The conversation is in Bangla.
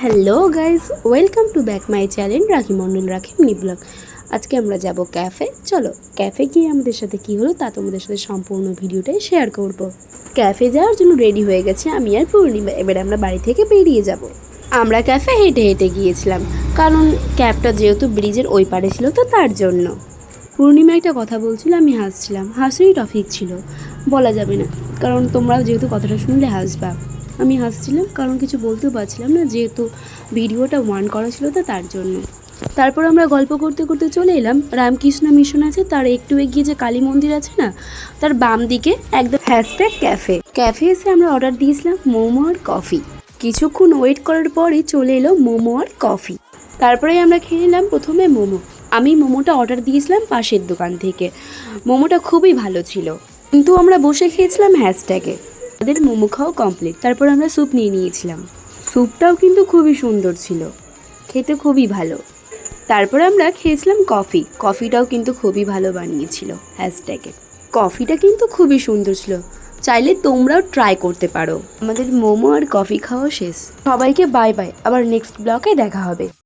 Hello guys, welcome to back my channel রাখি মন্ডল রাখি মিনি ব্লগ। আজকে আমরা যাব ক্যাফে। চলো ক্যাফে গিয়ে আমাদের সাথে কী হলো তা তোমাদের সাথে সম্পূর্ণ ভিডিওটাই শেয়ার করব। ক্যাফে যাওয়ার জন্য রেডি হয়ে গেছে আমি আর পূর্ণিমা। এবার আমরা বাড়ি থেকে বেরিয়ে যাব। আমরা ক্যাফে হেঁটে হেঁটে গিয়েছিলাম, কারণ ক্যাবটা যেহেতু ব্রিজের ওই পারে ছিল তো তার জন্য। পূর্ণিমা একটা কথা বলছিল, আমি হাসছিলাম। হাসিরই টপিক ছিল, বলা যাবে না, কারণ তোমরাও যেহেতু কথাটা শুনলে হাসবা। আমি হাসছিলাম কারণ কিছু বলতেও পারছিলাম না, যেহেতু ভিডিওটা ওয়ান করা ছিল তো তার জন্য। তারপর আমরা গল্প করতে করতে চলে এলাম রামকৃষ্ণ মিশন আছে, তার একটু এগিয়ে যে কালী মন্দির আছে না, তার বাম দিকে একদম #ক্যাফে। ক্যাফে এসে আমরা অর্ডার দিয়েছিলাম মোমো আর কফি। কিছুক্ষণ ওয়েট করার পরে চলে এলো মোমো আর কফি। তারপরে আমরা খেয়ে নিলাম প্রথমে মোমো। আমি মোমোটা অর্ডার দিয়েছিলাম পাশের দোকান থেকে। মোমোটা খুবই ভালো ছিল, কিন্তু আমরা বসে খেয়েছিলাম #এ। আমাদের মোমো খাওয়া কমপ্লিট। তারপর আমরা স্যুপ নিয়ে নিয়েছিলাম। স্যুপটাও কিন্তু খুবই সুন্দর ছিল, খেতে খুবই ভালো। তারপর আমরা খেয়েছিলাম কফি। কফিটাও কিন্তু খুবই ভালো বানিয়েছিল #এ। কফিটা কিন্তু খুবই সুন্দর ছিল, চাইলে তোমরাও ট্রাই করতে পারো। আমাদের মোমো আর কফি খাওয়া শেষ। সবাইকে বাই বাই, আবার নেক্সট ব্লগে দেখা হবে।